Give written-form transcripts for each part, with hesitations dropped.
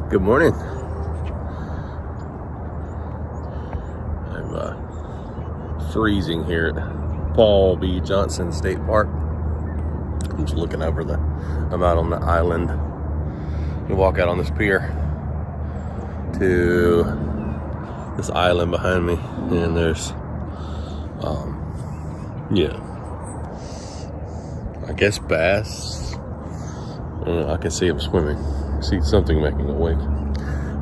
Good morning. I'm freezing here at Paul B. Johnson State Park. I'm just looking over I'm out on the island. We walk out on this pier to this island behind me, and there's, I guess bass. I can see them swimming. See something making a wake.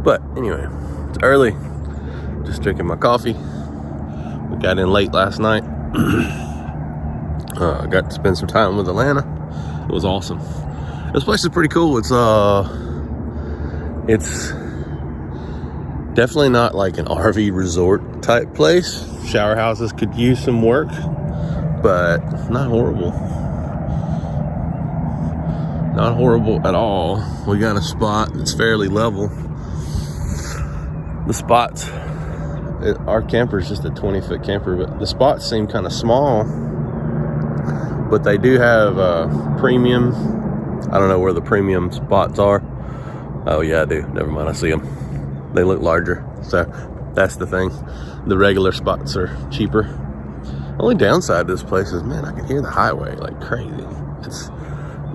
But anyway, it's early. Just drinking my coffee. We got in late last night. I got to spend some time with Atlanta. It was awesome. This place is pretty cool. It's definitely not like an RV resort type place. Shower houses could use some work, but not horrible. Not horrible at all. We got a spot that's fairly level. The spots, our camper is just a 20-foot camper, but the spots seem kind of small. But they do have premium. I don't know where the premium spots are. Oh yeah, I do. Never mind, I see them. They look larger. So that's the thing. The regular spots are cheaper. Only downside to this place is, man, I can hear the highway like crazy. It's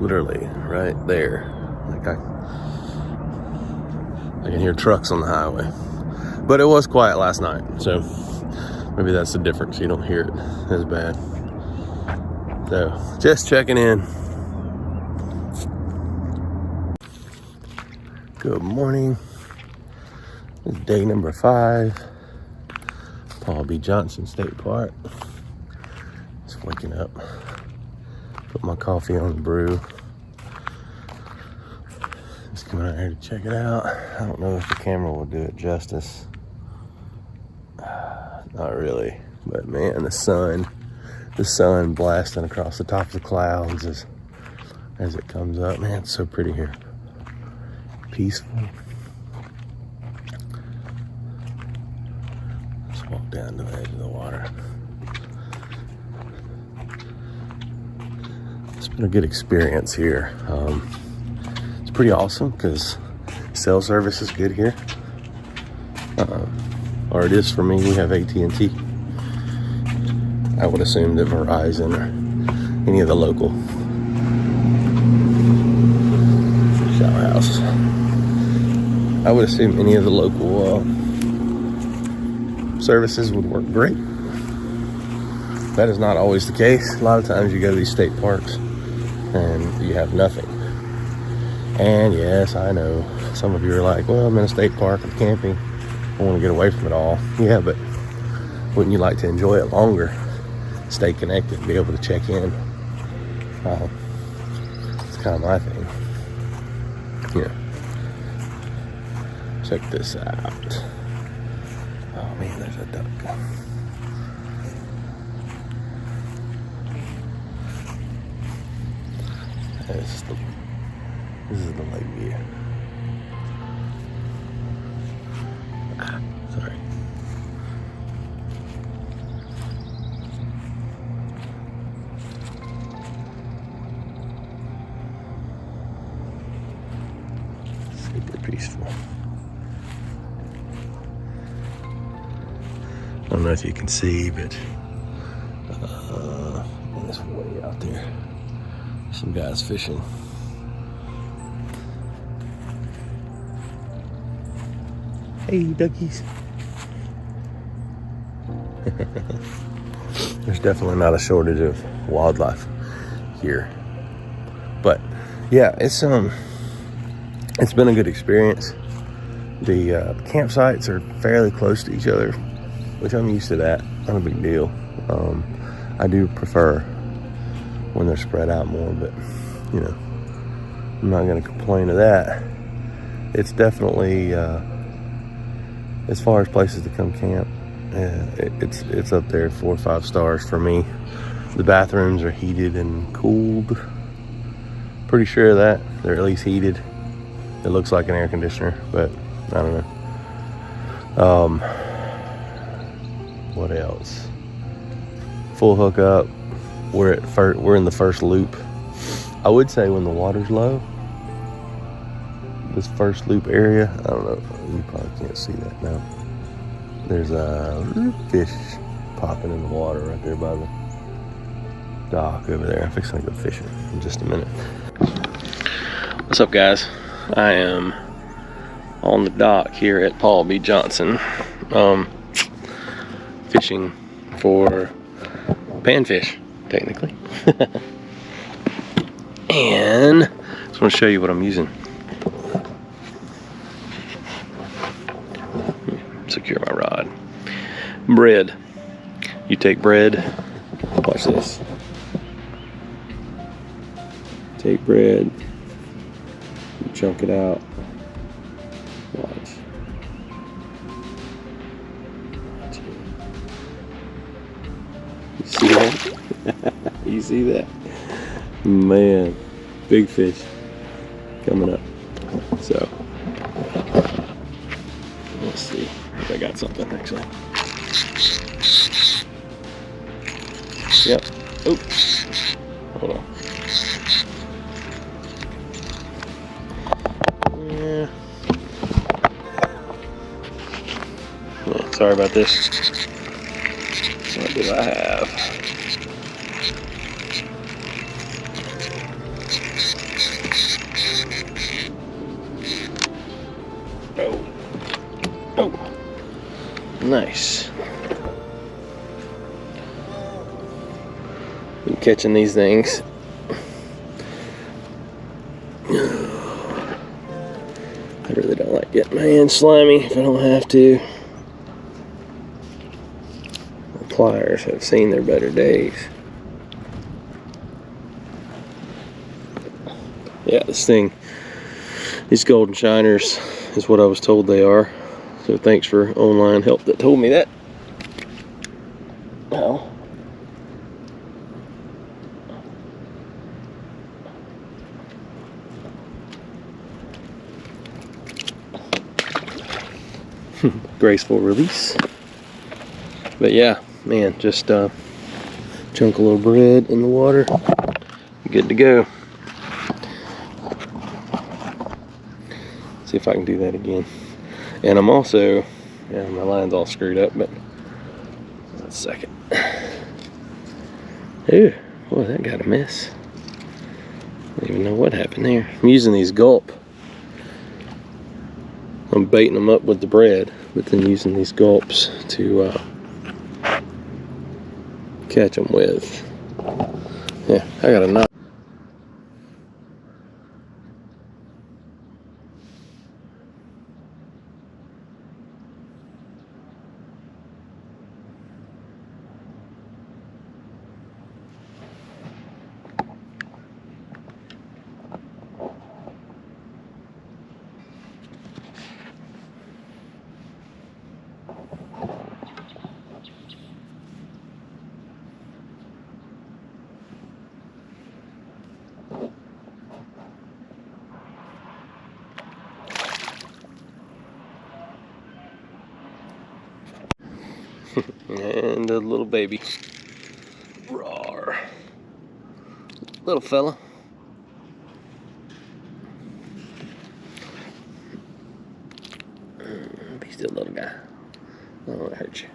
literally right there. Like I can hear trucks on the highway. But it was quiet last night, so maybe that's the difference. You don't hear it as bad. So just checking in. Good morning. It's day number 5. Paul B. Johnson State Park. Just waking up. Put my coffee on the brew. Just coming out here to check it out. I don't know if the camera will do it justice. Not really. But man, the sun blasting across the top of the clouds as it comes up. Man, it's so pretty here. Peaceful. Let's walk down to the edge of the water. It's been a good experience here. It's pretty awesome because cell service is good here. Or it is for me. We have AT&T. I would assume that Verizon or any of the local shower houses. I would assume any of the local services would work great. That is not always the case. A lot of times you go to these state parks and you have nothing. And yes, I know some of you are like, well, I'm in a state park, I'm camping, I want to get away from it all. Yeah, but wouldn't you like to enjoy it longer? Stay connected, be able to check in. It's kind of my thing. Yeah. Check this out. Oh man, there's a duck. This is the lake view. Sorry. Super peaceful. I don't know if you can see, but it's way out there. Some guys fishing. Hey, duckies. There's definitely not a shortage of wildlife here. But yeah, it's been a good experience. The campsites are fairly close to each other, which I'm used to that. Not a big deal. I do prefer when they're spread out more, but you know, I'm not going to complain of that. It's definitely as far as places to come camp, it's up there 4 or 5 stars for me. The bathrooms are heated and cooled. Pretty sure of that. They're at least heated. It looks like an air conditioner, but I don't know. What else? Full hookup. We're in the first loop. I would say when the water's low, this first loop area. I don't know, you probably can't see that now. There's a fish popping in the water right there by the dock over there. I'm fixing to go fishing in just a minute. What's up, guys? I am on the dock here at Paul B. Johnson, fishing for panfish, technically. And I just want to show you what I'm using. Secure my rod. Bread. You take bread. Watch this. Take bread. You chunk it out. Watch. You see that? You see that? Man, big fish coming up. So let's see if I got something actually. Yep. Oh, hold on. Yeah. Oh, sorry about this. What do I have? Oh, nice. Been catching these things. I really don't like getting my hands slimy if I don't have to. The pliers have seen their better days. Yeah, this thing, these golden shiners is what I was told they are. So thanks for online help that told me that. Now, graceful release. But yeah, man, just chunk a little bread in the water. Good to go. See if I can do that again. And I'm also, yeah, my line's all screwed up, but a second. Ooh, boy, that got a mess. I don't even know what happened there. I'm using these gulp. I'm baiting them up with the bread, but then using these gulps to catch them with. Yeah, I got a knot. And a little baby. Roar. Little fella. Be still, little guy. I don't want to hurt you.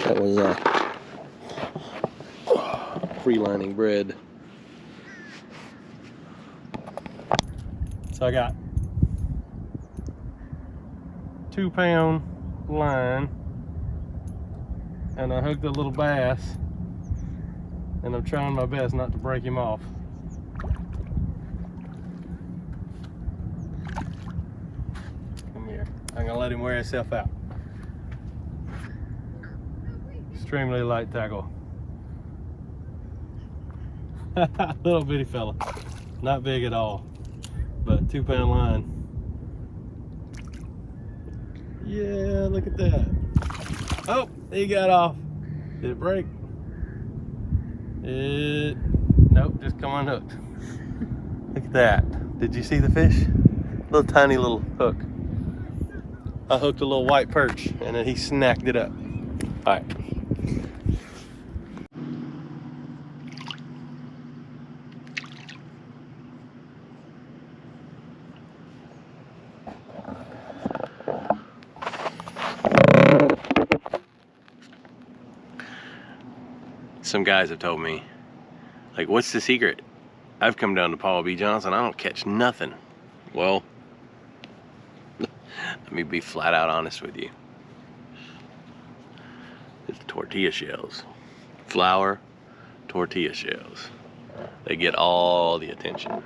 That was free-lining bread. So I got 2-pound line, and I hooked a little bass, and I'm trying my best not to break him off. Come here. I'm gonna let him wear himself out. Extremely light tackle. Little bitty fella. Not big at all, but 2-pound line. Yeah, look at that. Oh, he got off. Did it break? Nope, just come unhooked. Look at that. Did you see the fish? Little tiny little hook. I hooked a little white perch and then he snacked it up. All right. some guys have told me, like, what's the secret? I've come down to Paul B. Johnson, I don't catch nothing. Well, let me be flat out honest with you. It's tortilla shells. Flour tortilla shells. They get all the attention.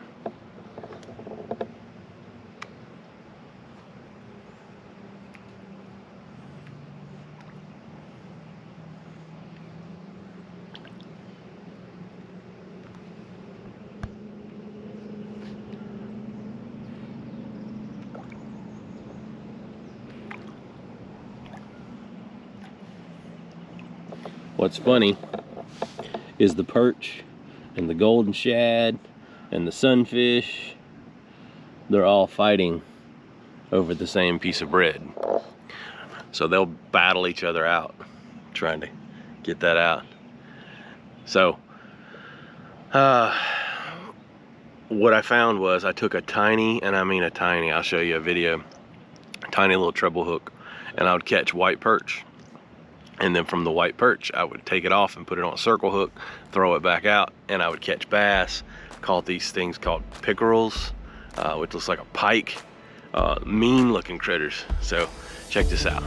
What's funny is the perch and the golden shad and the sunfish, they're all fighting over the same piece of bread. So they'll battle each other out, trying to get that out. So, what I found was I took a tiny, and I mean a tiny, I'll show you a video, tiny little treble hook, and I would catch white perch. And then from the white perch, I would take it off and put it on a circle hook, throw it back out, and I would catch bass. Caught these things called pickerels, which looks like a pike. Mean looking critters. So check this out.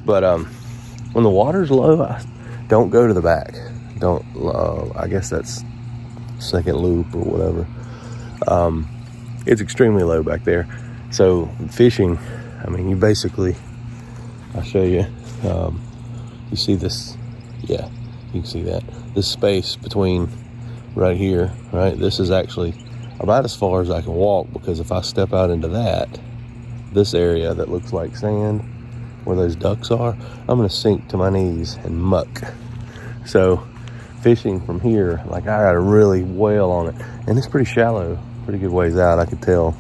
But when the water's low, I don't go to the back. Don't. I guess that's second loop or whatever. It's extremely low back there. So fishing, I mean, you basically, I'll show you. You see this? Yeah, you can see that. This space between right here, right? This is actually about as far as I can walk, because if I step out into this area that looks like sand, where those ducks are, I'm gonna sink to my knees and muck. So fishing from here, like I got to really wail on it, and it's pretty shallow, pretty good ways out. I could tell.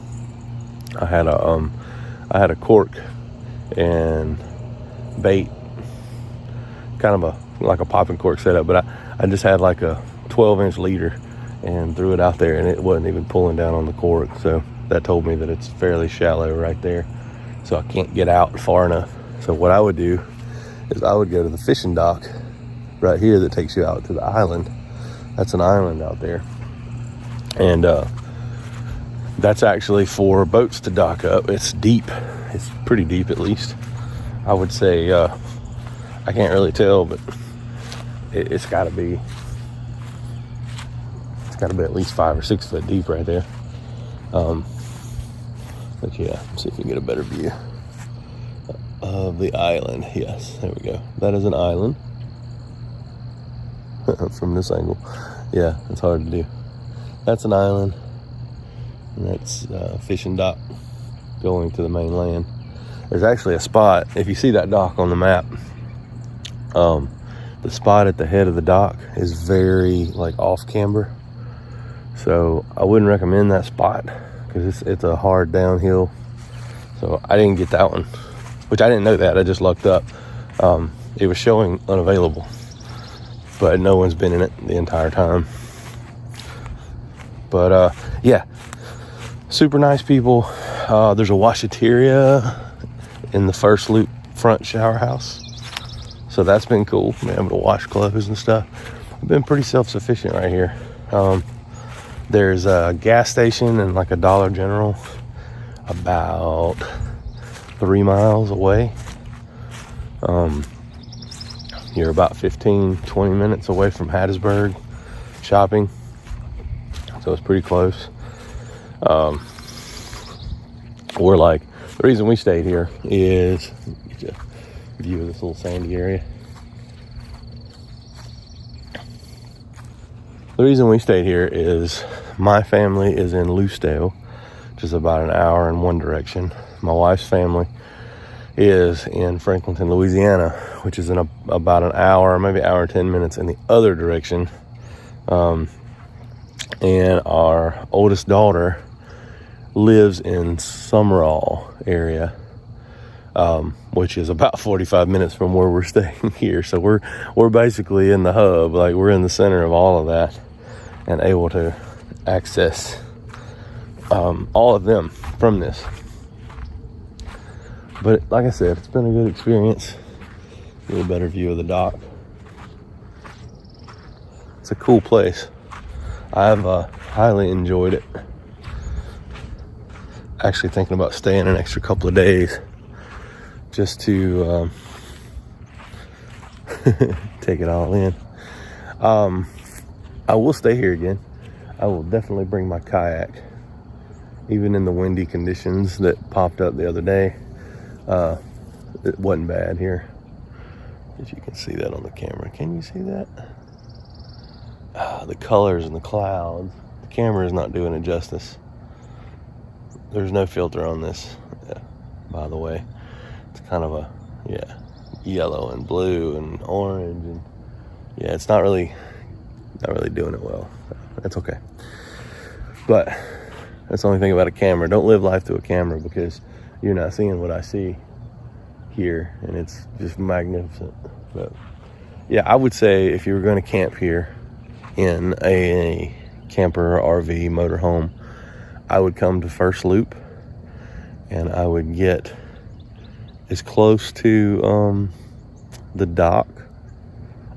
I had a cork and bait, kind of like a popping cork setup, but I just had like a 12-inch leader and threw it out there, and it wasn't even pulling down on the cork. So that told me that it's fairly shallow right there, so I can't get out far enough. So what I would do is I would go to the fishing dock right here that takes you out to the island. That's an island out there, and that's actually for boats to dock up. It's deep. It's pretty deep, at least. I would say, I can't really tell, but it's got to be at least 5 or 6 foot deep right there. But yeah, see if we can get a better view of the island. Yes, there we go. That is an island from this angle. Yeah, it's hard to do. That's an island, and that's fishing dock going to the mainland. There's actually a spot, if you see that dock on the map, the spot at the head of the dock is very like off camber, so I wouldn't recommend that spot because it's a hard downhill. So I didn't get that one, which I didn't know that. I just looked up. It was showing unavailable, but no one's been in it the entire time. But yeah, super nice people. There's a washateria in the first loop front shower house, so that's been cool, being able to wash clothes and stuff. I've been pretty self-sufficient right here. There's a gas station and like a Dollar General about 3 miles away. You're about 15-20 minutes away from Hattiesburg shopping, so it's pretty close. We're like, the reason we stayed here is, get you a view of this little sandy area. The reason we stayed here is my family is in Lucedale, which is about an hour in one direction. My wife's family is in Franklinton, Louisiana, which is in about an hour, maybe hour and 10 minutes in the other direction. And our oldest daughter lives in Summerall area, which is about 45 minutes from where we're staying here. So we're basically in the hub, like we're in the center of all of that, and able to access all of them from this. But like I said, it's been a good experience. Get a better view of the dock. It's a cool place. I've highly enjoyed it. Actually thinking about staying an extra couple of days just to take it all in. I will stay here again. I will definitely bring my kayak, even in the windy conditions that popped up the other day. It wasn't bad here. If you can see that on the camera. Can you see that? The colors and the clouds. The camera is not doing it justice. There's no filter on this, by the way. It's kind of a, yellow and blue and orange, and it's not really doing it well. That's okay. But that's the only thing about a camera. Don't live life through a camera, because you're not seeing what I see here, and it's just magnificent. But yeah, I would say if you were going to camp here in a camper, RV, motorhome, I would come to First Loop, and I would get as close to the dock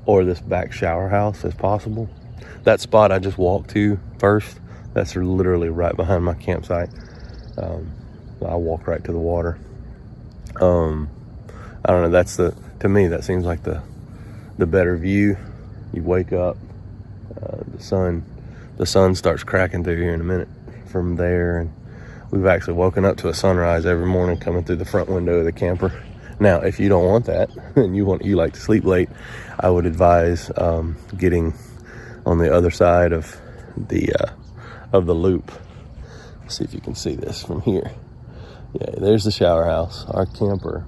or this back shower house as possible. That spot I just walked to first, that's literally right behind my campsite. I walk right to the water. I don't know, to me that seems like the better view. You wake up, the sun starts cracking through here in a minute from there, and we've actually woken up to a sunrise every morning coming through the front window of the camper. Now, if you don't want that and you like to sleep late, I would advise getting on the other side of the loop. Let's see if you can see this from here. Yeah, there's the shower house, our camper.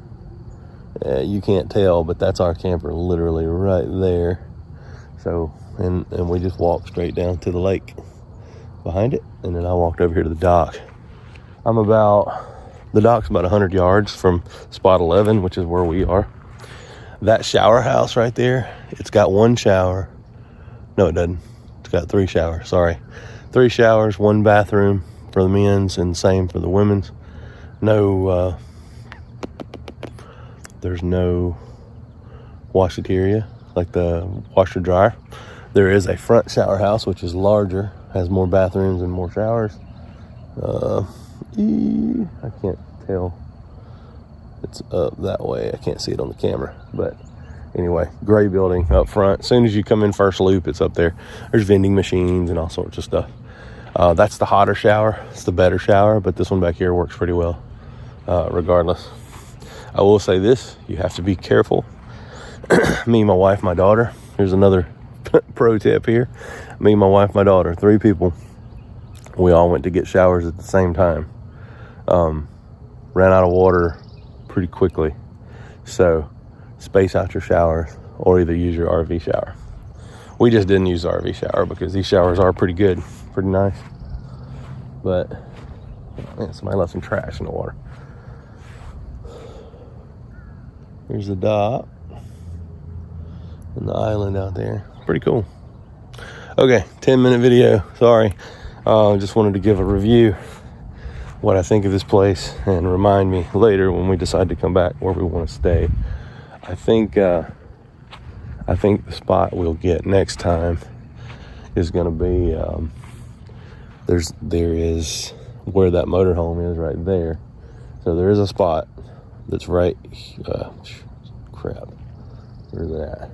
You can't tell, but that's our camper literally right there. So, and we just walked straight down to the lake behind it, and then I walked over here to the dock. The dock's about 100 yards from spot 11, which is where we are. That shower house right there, it's got one shower. No, it doesn't. It's got 3 showers, sorry. 3 showers, 1 bathroom for the men's, and same for the women's. No, there's no washateria, like the washer dryer. There is a front shower house, which is larger, has more bathrooms and more showers. I can't tell. It's up that way. I can't see it on the camera, but anyway, gray building up front. As soon as you come in first loop, it's up there. There's vending machines and all sorts of stuff. That's the hotter shower. It's the better shower, but this one back here works pretty well regardless. I will say this, you have to be careful. Me, my wife, my daughter. Here's another pro tip here. Me, my wife, my daughter, 3 people. We all went to get showers at the same time. Ran out of water pretty quickly. So space out your showers, or either use your RV shower. We just didn't use the RV shower because these showers are pretty good, pretty nice. But man, somebody left some trash in the water. Here's the dock and the island out there. Pretty cool. Okay, 10-minute video. Sorry. Just wanted to give a review, what I think of this place, and remind me later when we decide to come back where we want to stay. I think the spot we'll get next time is going to be there is where that motorhome is right there. So there is a spot that's right crap, where's it at?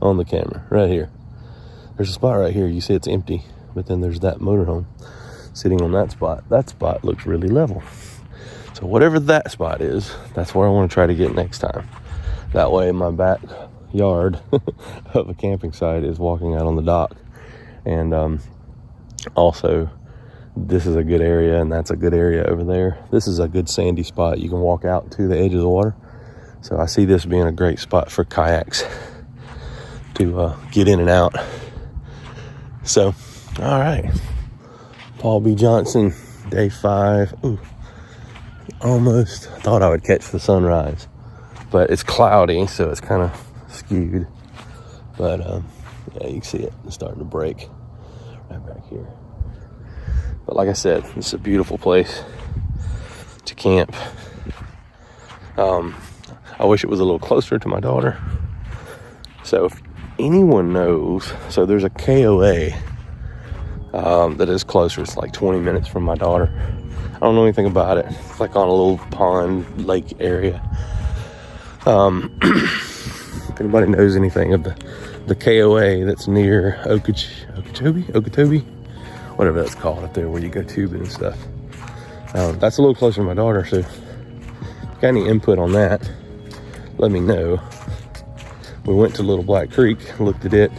On the camera right here. There's a spot right here. You see it's empty, but then there's that motorhome sitting on that spot. That spot looks really level. So whatever that spot is, that's where I want to try to get next time. That way my backyard of a camping site is walking out on the dock. And also, this is a good area, and that's a good area over there. This is a good sandy spot. You can walk out to the edge of the water. So I see this being a great spot for kayaks to get in and out. So, all right. Paul B. Johnson, day 5. Ooh, almost thought I would catch the sunrise, but it's cloudy, so it's kind of skewed. But yeah, you can see it. It's starting to break right back here. But like I said, it's a beautiful place to camp. I wish it was a little closer to my daughter. So if anyone knows, so there's a KOA that is closer. It's like 20 minutes from my daughter. I don't know anything about it. It's like on a little pond lake area. If anybody knows anything of the KOA that's near Okeechobee, whatever that's called up there where you go tubing and stuff. That's a little closer to my daughter, so if you got any input on that, let me know. We went to Little Black Creek, looked at it.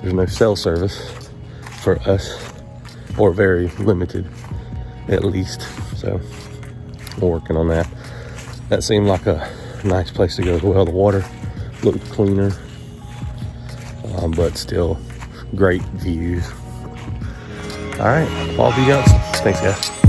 There's no cell service for us, or very limited at least. So we're working on that. That seemed like a nice place to go as well. The water looked cleaner, but still great views. All right, Paul B. Johnson. Thanks, guys.